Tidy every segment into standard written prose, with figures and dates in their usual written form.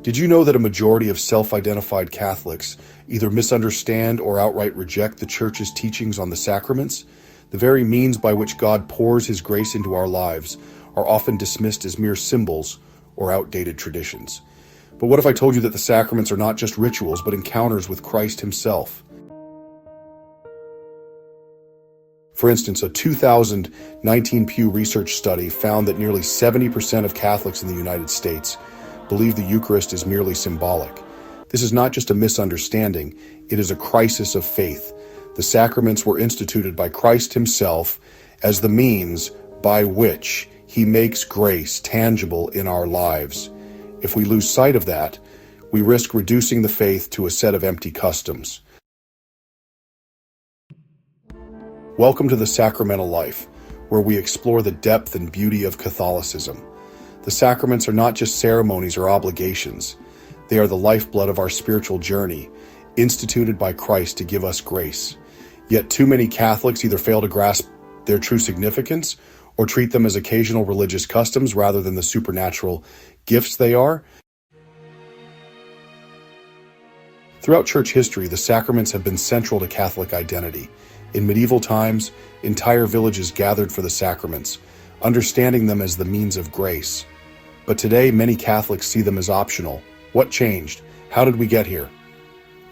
Did you know that a majority of self-identified Catholics either misunderstand or outright reject the Church's teachings on the sacraments? The very means by which God pours His grace into our lives are often dismissed as mere symbols or outdated traditions. But what if I told you that the sacraments are not just rituals, but encounters with Christ Himself? For instance, a 2019 Pew Research study found that nearly 70% of Catholics in the United States believe the Eucharist is merely symbolic. This is not just a misunderstanding, it is a crisis of faith. The sacraments were instituted by Christ Himself as the means by which He makes grace tangible in our lives. If we lose sight of that, we risk reducing the faith to a set of empty customs. Welcome to the Sacramental life, where we explore the depth and beauty of Catholicism. The sacraments are not just ceremonies or obligations. They are the lifeblood of our spiritual journey, instituted by Christ to give us grace. Yet too many Catholics either fail to grasp their true significance or treat them as occasional religious customs rather than the supernatural gifts they are. Throughout church history, the sacraments have been central to Catholic identity. In medieval times, entire villages gathered for the sacraments, understanding them as the means of grace. But today, many Catholics see them as optional. What changed? How did we get here?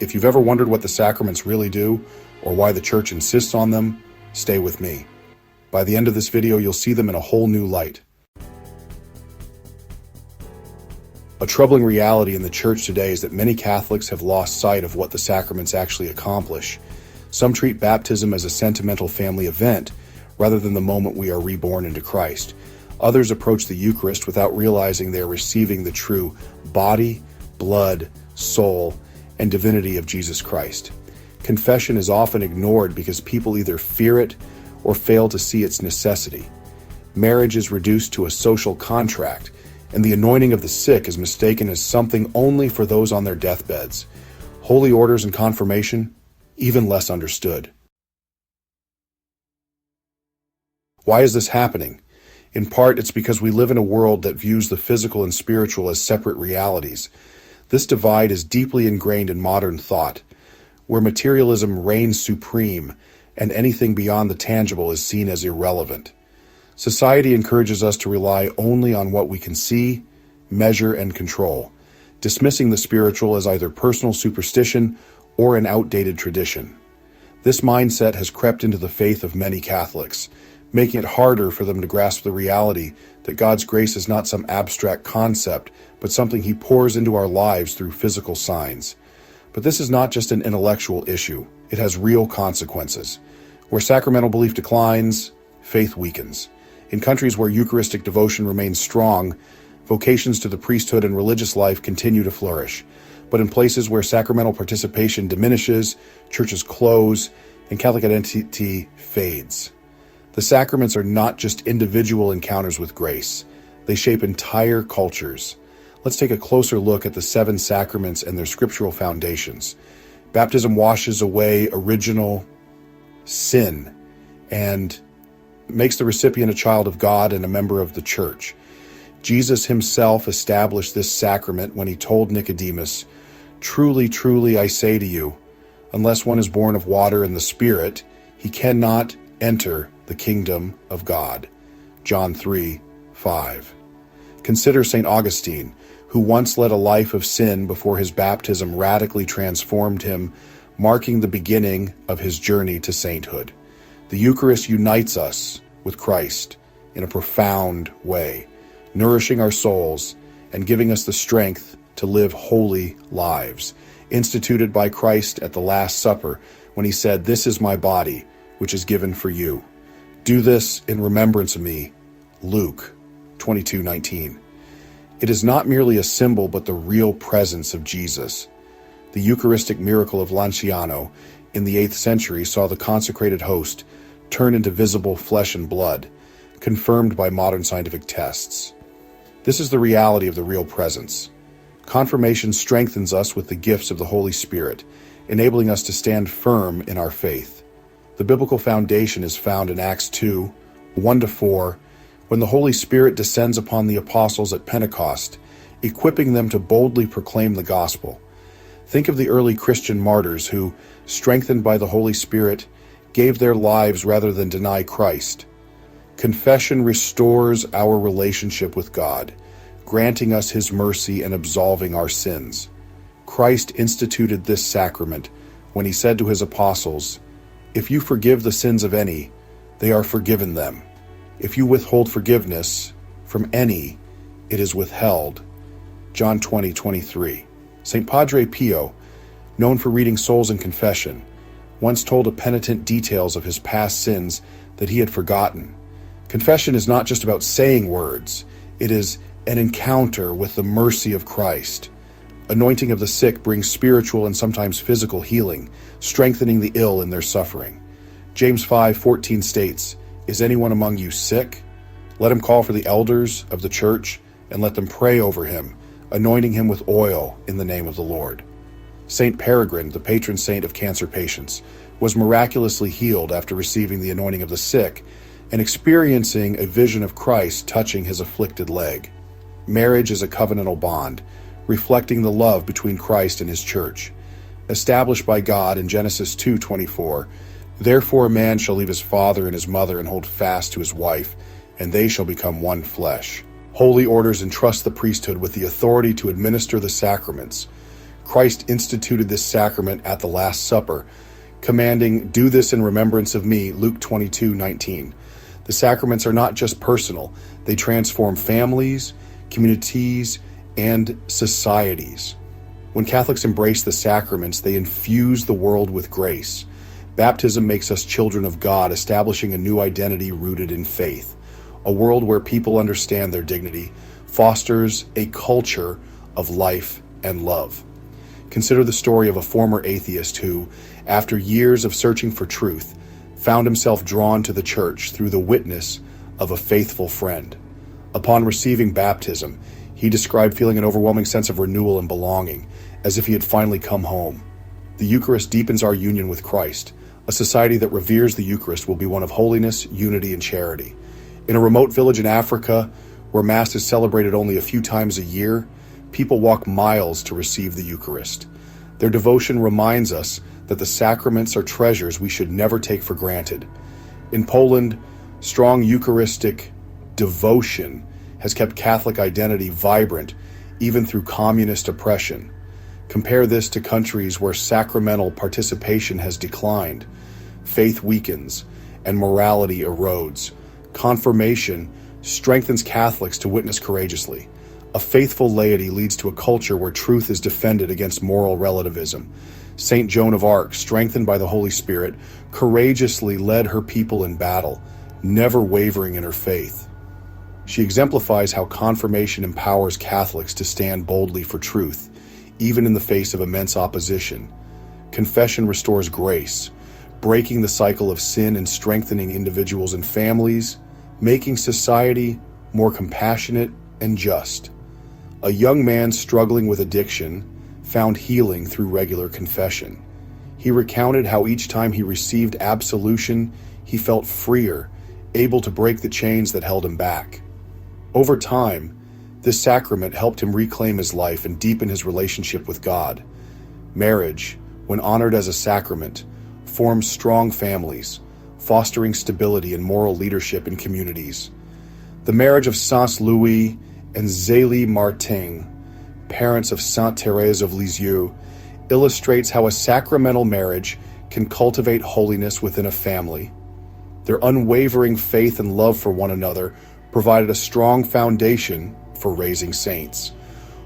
If you've ever wondered what the sacraments really do, or why the Church insists on them, stay with me. By the end of this video, you'll see them in a whole new light. A troubling reality in the Church today is that many Catholics have lost sight of what the sacraments actually accomplish. Some treat baptism as a sentimental family event, rather than the moment we are reborn into Christ. Others approach the Eucharist without realizing they are receiving the true body, blood, soul, and divinity of Jesus Christ. Confession is often ignored because people either fear it or fail to see its necessity. Marriage is reduced to a social contract, and the anointing of the sick is mistaken as something only for those on their deathbeds. Holy orders and confirmation, even less understood. Why is this happening? In part, it's because we live in a world that views the physical and spiritual as separate realities. This divide is deeply ingrained in modern thought, where materialism reigns supreme and anything beyond the tangible is seen as irrelevant. Society encourages us to rely only on what we can see, measure, and control, dismissing the spiritual as either personal superstition or an outdated tradition. This mindset has crept into the faith of many Catholics, making it harder for them to grasp the reality that God's grace is not some abstract concept, but something He pours into our lives through physical signs. But this is not just an intellectual issue. It has real consequences. Where sacramental belief declines, faith weakens. In countries where Eucharistic devotion remains strong, vocations to the priesthood and religious life continue to flourish. But in places where sacramental participation diminishes, churches close, and Catholic identity fades. The sacraments are not just individual encounters with grace. They shape entire cultures. Let's take a closer look at the 7 sacraments and their scriptural foundations. Baptism washes away original sin and makes the recipient a child of God and a member of the Church. Jesus Himself established this sacrament when He told Nicodemus, "Truly, truly, I say to you, unless one is born of water and the Spirit, he cannot enter the kingdom of God." John 3:5. Consider St. Augustine, who once led a life of sin before his baptism radically transformed him, marking the beginning of his journey to sainthood. The Eucharist unites us with Christ in a profound way, nourishing our souls and giving us the strength to live holy lives, instituted by Christ at the Last Supper when He said, "This is my body, which is given for you. Do this in remembrance of me." Luke 22:19. It is not merely a symbol, but the real presence of Jesus. The Eucharistic miracle of Lanciano in the 8th century saw the consecrated host turn into visible flesh and blood, confirmed by modern scientific tests. This is the reality of the real presence. Confirmation strengthens us with the gifts of the Holy Spirit, enabling us to stand firm in our faith. The biblical foundation is found in Acts 2:1-4, when the Holy Spirit descends upon the apostles at Pentecost, equipping them to boldly proclaim the gospel. Think of the early Christian martyrs who, strengthened by the Holy Spirit, gave their lives rather than deny Christ. Confession restores our relationship with God, granting us His mercy and absolving our sins. Christ instituted this sacrament when He said to His apostles, "If you forgive the sins of any, they are forgiven them. If you withhold forgiveness from any, it is withheld." John 20:23. St. Padre Pio, known for reading souls in confession, once told a penitent details of his past sins that he had forgotten. Confession is not just about saying words, it is an encounter with the mercy of Christ. Anointing of the sick brings spiritual and sometimes physical healing, strengthening the ill in their suffering. James 5:14 states, "Is anyone among you sick? Let him call for the elders of the church and let them pray over him, anointing him with oil in the name of the Lord." Saint Peregrine, the patron saint of cancer patients, was miraculously healed after receiving the anointing of the sick and experiencing a vision of Christ touching his afflicted leg. Marriage is a covenantal bond, reflecting the love between Christ and his church. Established by God in Genesis 2:24, "Therefore a man shall leave his father and his mother and hold fast to his wife, and they shall become one flesh." Holy orders entrust the priesthood with the authority to administer the sacraments. Christ instituted this sacrament at the Last Supper, commanding, "Do this in remembrance of me," Luke 22:19. The sacraments are not just personal, they transform families, communities, and societies. When Catholics embrace the sacraments, they infuse the world with grace. Baptism makes us children of God, establishing a new identity rooted in faith. A world where people understand their dignity fosters a culture of life and love. Consider the story of a former atheist who, after years of searching for truth, found himself drawn to the church through the witness of a faithful friend. Upon receiving baptism, he described feeling an overwhelming sense of renewal and belonging, as if he had finally come home. The Eucharist deepens our union with Christ. A society that reveres the Eucharist will be one of holiness, unity, and charity. In a remote village in Africa, where Mass is celebrated only a few times a year, people walk miles to receive the Eucharist. Their devotion reminds us that the sacraments are treasures we should never take for granted. In Poland, strong Eucharistic devotion has kept Catholic identity vibrant even through communist oppression. Compare this to countries where sacramental participation has declined, faith weakens, and morality erodes. Confirmation strengthens Catholics to witness courageously. A faithful laity leads to a culture where truth is defended against moral relativism. Saint Joan of Arc, strengthened by the Holy Spirit, courageously led her people in battle, never wavering in her faith. She exemplifies how confirmation empowers Catholics to stand boldly for truth, even in the face of immense opposition. Confession restores grace, breaking the cycle of sin and strengthening individuals and families, making society more compassionate and just. A young man struggling with addiction found healing through regular confession. He recounted how each time he received absolution, he felt freer, able to break the chains that held him back. Over time, this sacrament helped him reclaim his life and deepen his relationship with God. Marriage, when honored as a sacrament, forms strong families, fostering stability and moral leadership in communities. The marriage of Saint Louis and Zélie Martin, parents of Sainte Thérèse of Lisieux, illustrates how a sacramental marriage can cultivate holiness within a family. Their unwavering faith and love for one another provided a strong foundation for raising saints.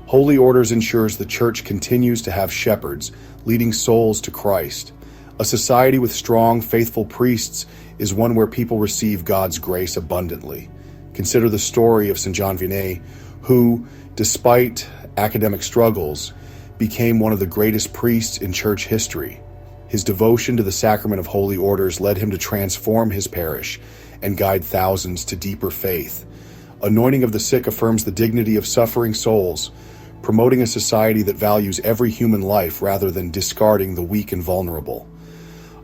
Holy Orders ensures the Church continues to have shepherds, leading souls to Christ. A society with strong, faithful priests is one where people receive God's grace abundantly. Consider the story of St. John Vianney, who, despite academic struggles, became one of the greatest priests in church history. His devotion to the sacrament of Holy Orders led him to transform his parish and guide thousands to deeper faith. Anointing of the sick affirms the dignity of suffering souls, promoting a society that values every human life rather than discarding the weak and vulnerable.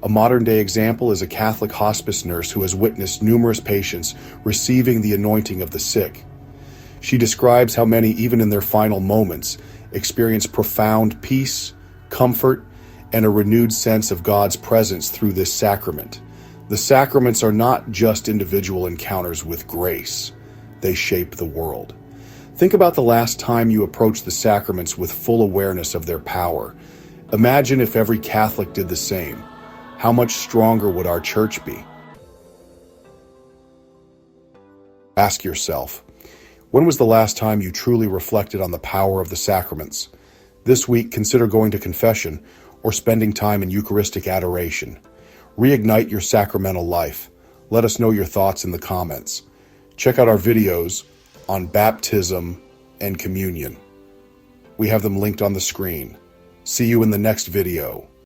A modern-day example is a Catholic hospice nurse who has witnessed numerous patients receiving the anointing of the sick. She describes how many, even in their final moments, experience profound peace, comfort, and a renewed sense of God's presence through this sacrament. The sacraments are not just individual encounters with grace. They shape the world. Think about the last time you approached the sacraments with full awareness of their power. Imagine if every Catholic did the same. How much stronger would our church be? Ask yourself, when was the last time you truly reflected on the power of the sacraments? This week, consider going to confession or spending time in Eucharistic adoration. Reignite your sacramental life. Let us know your thoughts in the comments. Check out our videos on baptism and communion. We have them linked on the screen. See you in the next video.